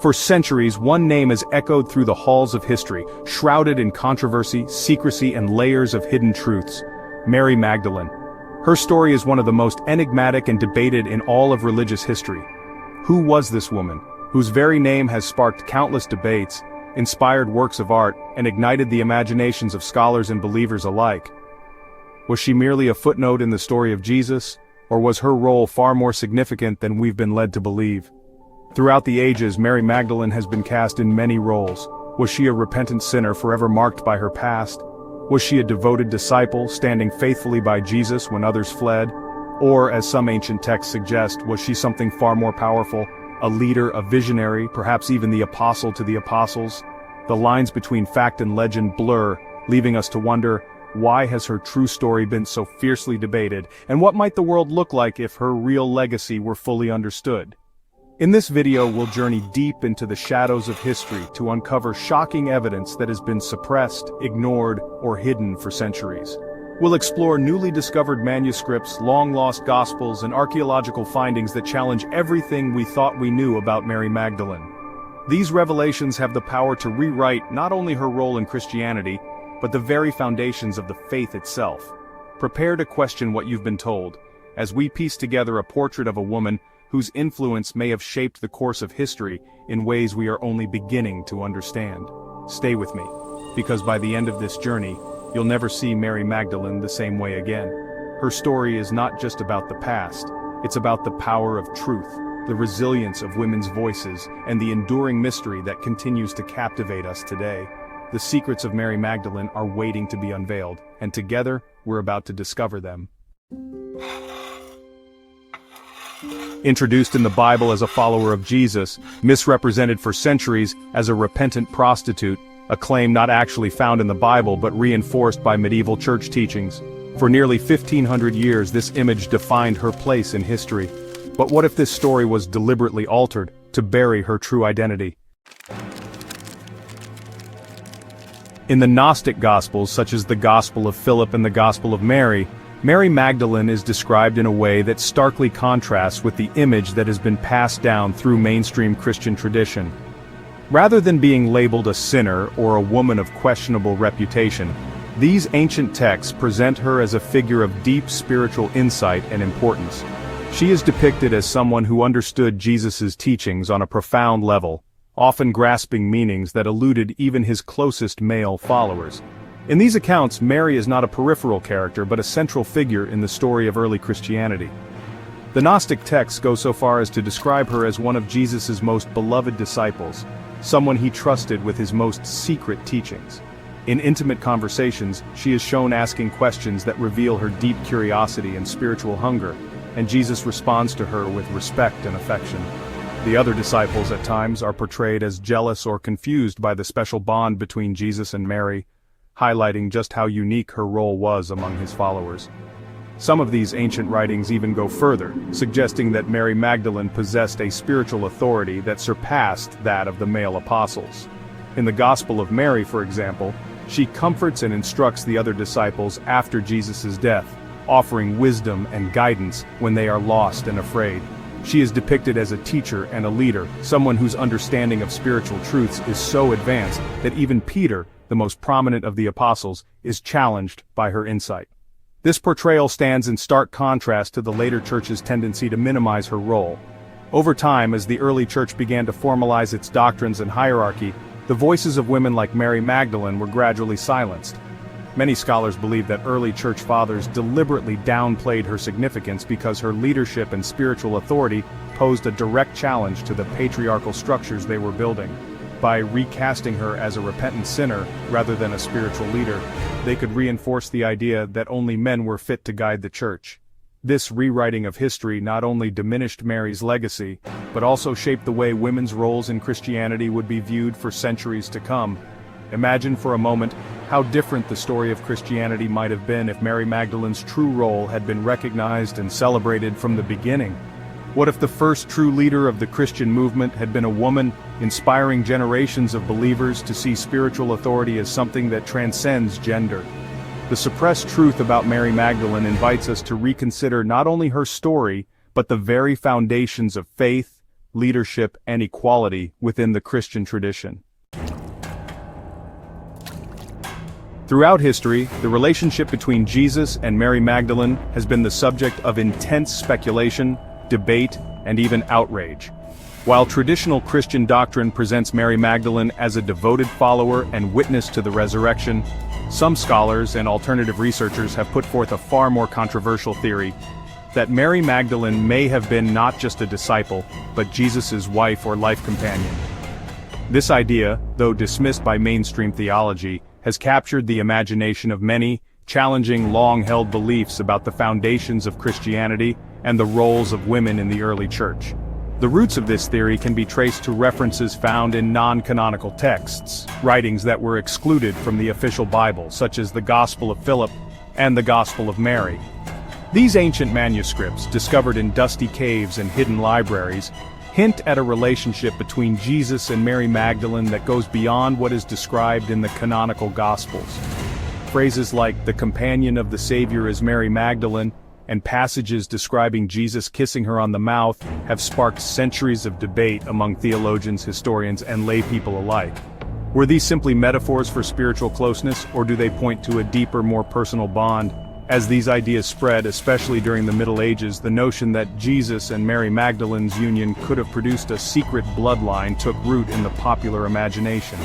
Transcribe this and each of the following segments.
For centuries, one name has echoed through the halls of history, shrouded in controversy, secrecy, and layers of hidden truths: Mary Magdalene. Her story is one of the most enigmatic and debated in all of religious history. Who was this woman, whose very name has sparked countless debates, inspired works of art, and ignited the imaginations of scholars and believers alike? Was she merely a footnote in the story of Jesus, or was her role far more significant than we've been led to believe? Throughout the ages, Mary Magdalene has been cast in many roles. Was she a repentant sinner forever marked by her past? Was she a devoted disciple, standing faithfully by Jesus when others fled? Or, as some ancient texts suggest, was she something far more powerful, a leader, a visionary, perhaps even the apostle to the apostles? The lines between fact and legend blur, leaving us to wonder, why has her true story been so fiercely debated, and what might the world look like if her real legacy were fully understood? In this video, we'll journey deep into the shadows of history to uncover shocking evidence that has been suppressed, ignored, or hidden for centuries. We'll explore newly discovered manuscripts, long-lost gospels, and archaeological findings that challenge everything we thought we knew about Mary Magdalene. These revelations have the power to rewrite not only her role in Christianity, but the very foundations of the faith itself. Prepare to question what you've been told, as we piece together a portrait of a woman whose influence may have shaped the course of history in ways we are only beginning to understand. Stay with me, because by the end of this journey, you'll never see Mary Magdalene the same way again. Her story is not just about the past, it's about the power of truth, the resilience of women's voices, and the enduring mystery that continues to captivate us today. The secrets of Mary Magdalene are waiting to be unveiled, and together, we're about to discover them. Introduced in the Bible as a follower of Jesus, misrepresented for centuries as a repentant prostitute, a claim not actually found in the Bible but reinforced by medieval church teachings. For nearly 1,500 years, this image defined her place in history. But what if this story was deliberately altered to bury her true identity? In the Gnostic Gospels, such as the Gospel of Philip and the Gospel of Mary, Mary Magdalene is described in a way that starkly contrasts with the image that has been passed down through mainstream Christian tradition. Rather than being labeled a sinner or a woman of questionable reputation, these ancient texts present her as a figure of deep spiritual insight and importance. She is depicted as someone who understood Jesus' teachings on a profound level, often grasping meanings that eluded even his closest male followers. In these accounts, Mary is not a peripheral character but a central figure in the story of early Christianity. The Gnostic texts go so far as to describe her as one of Jesus' most beloved disciples, someone he trusted with his most secret teachings. In intimate conversations, she is shown asking questions that reveal her deep curiosity and spiritual hunger, and Jesus responds to her with respect and affection. The other disciples at times are portrayed as jealous or confused by the special bond between Jesus and Mary, highlighting just how unique her role was among his followers. Some of these ancient writings even go further, suggesting that Mary Magdalene possessed a spiritual authority that surpassed that of the male apostles. In the Gospel of Mary, for example, she comforts and instructs the other disciples after Jesus' death, offering wisdom and guidance when they are lost and afraid. She is depicted as a teacher and a leader, someone whose understanding of spiritual truths is so advanced that even Peter, the most prominent of the apostles, is challenged by her insight. This portrayal stands in stark contrast to the later church's tendency to minimize her role. Over time, as the early church began to formalize its doctrines and hierarchy, the voices of women like Mary Magdalene were gradually silenced. Many scholars believe that early church fathers deliberately downplayed her significance because her leadership and spiritual authority posed a direct challenge to the patriarchal structures they were building. By recasting her as a repentant sinner rather than a spiritual leader, they could reinforce the idea that only men were fit to guide the church. This rewriting of history not only diminished Mary's legacy, but also shaped the way women's roles in Christianity would be viewed for centuries to come. Imagine for a moment how different the story of Christianity might have been if Mary Magdalene's true role had been recognized and celebrated from the beginning. What if the first true leader of the Christian movement had been a woman, inspiring generations of believers to see spiritual authority as something that transcends gender? The suppressed truth about Mary Magdalene invites us to reconsider not only her story, but the very foundations of faith, leadership, and equality within the Christian tradition. Throughout history, the relationship between Jesus and Mary Magdalene has been the subject of intense speculation, debate, and even outrage. While traditional Christian doctrine presents Mary Magdalene as a devoted follower and witness to the resurrection, some scholars and alternative researchers have put forth a far more controversial theory that Mary Magdalene may have been not just a disciple, but Jesus' wife or life companion. This idea, though dismissed by mainstream theology, has captured the imagination of many, challenging long-held beliefs about the foundations of Christianity and the roles of women in the early church. The roots of this theory can be traced to references found in non-canonical texts, writings that were excluded from the official Bible, such as the Gospel of Philip and the Gospel of Mary. These ancient manuscripts, discovered in dusty caves and hidden libraries, hint at a relationship between Jesus and Mary Magdalene that goes beyond what is described in the canonical Gospels. Phrases like "the companion of the Savior is Mary Magdalene," and passages describing Jesus kissing her on the mouth have sparked centuries of debate among theologians, historians, and lay people alike. Were these simply metaphors for spiritual closeness, or do they point to a deeper, more personal bond? As these ideas spread, especially during the Middle Ages, the notion that Jesus and Mary Magdalene's union could have produced a secret bloodline took root in the popular imagination.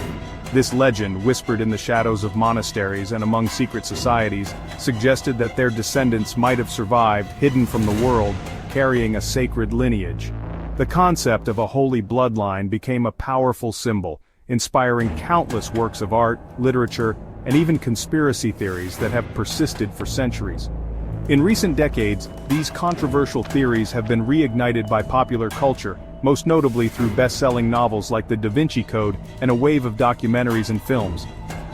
This legend, whispered in the shadows of monasteries and among secret societies, suggested that their descendants might have survived, hidden from the world, carrying a sacred lineage. The concept of a holy bloodline became a powerful symbol, inspiring countless works of art, literature, and even conspiracy theories that have persisted for centuries. In recent decades, these controversial theories have been reignited by popular culture, most notably through best-selling novels like The Da Vinci Code and a wave of documentaries and films.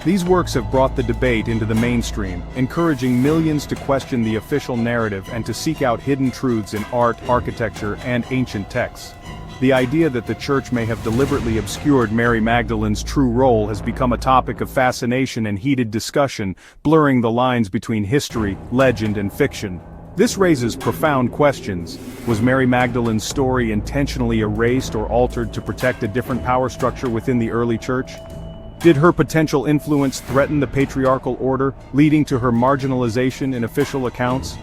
These works have brought the debate into the mainstream, encouraging millions to question the official narrative and to seek out hidden truths in art, architecture, and ancient texts. The idea that the Church may have deliberately obscured Mary Magdalene's true role has become a topic of fascination and heated discussion, blurring the lines between history, legend, and fiction. This raises profound questions. Was Mary Magdalene's story intentionally erased or altered to protect a different power structure within the early Church? Did her potential influence threaten the patriarchal order, leading to her marginalization in official accounts?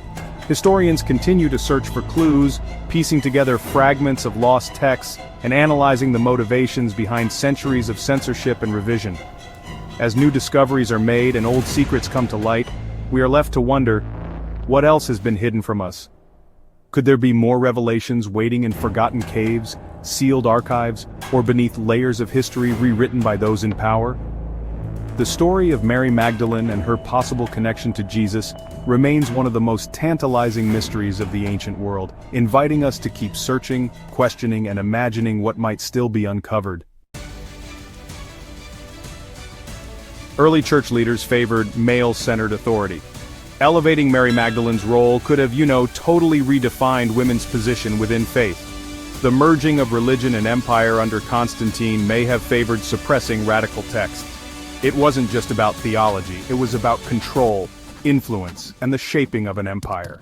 Historians continue to search for clues, piecing together fragments of lost texts, and analyzing the motivations behind centuries of censorship and revision. As new discoveries are made and old secrets come to light, we are left to wonder, what else has been hidden from us? Could there be more revelations waiting in forgotten caves, sealed archives, or beneath layers of history rewritten by those in power? The story of Mary Magdalene and her possible connection to Jesus remains one of the most tantalizing mysteries of the ancient world, inviting us to keep searching, questioning, and imagining what might still be uncovered. Early church leaders favored male-centered authority. Elevating Mary Magdalene's role could have, totally redefined women's position within faith. The merging of religion and empire under Constantine may have favored suppressing radical texts. It wasn't just about theology, it was about control, influence, and the shaping of an empire.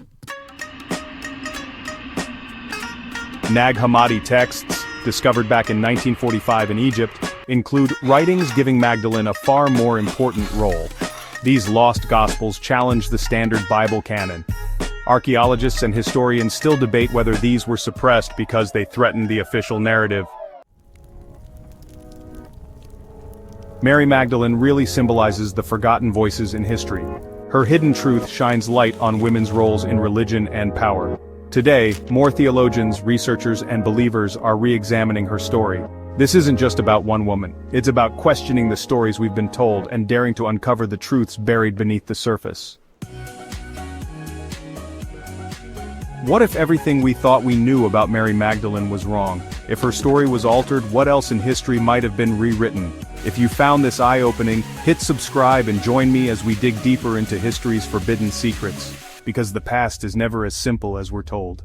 Nag Hammadi texts, discovered back in 1945 in Egypt, include writings giving Magdalene a far more important role. These lost Gospels challenge the standard Bible canon. Archaeologists and historians still debate whether these were suppressed because they threatened the official narrative. Mary Magdalene really symbolizes the forgotten voices in history. Her hidden truth shines light on women's roles in religion and power. Today, more theologians, researchers, and believers are re-examining her story. This isn't just about one woman. It's about questioning the stories we've been told and daring to uncover the truths buried beneath the surface. What if everything we thought we knew about Mary Magdalene was wrong? If her story was altered, what else in history might have been rewritten? If you found this eye-opening, hit subscribe and join me as we dig deeper into history's forbidden secrets. Because the past is never as simple as we're told.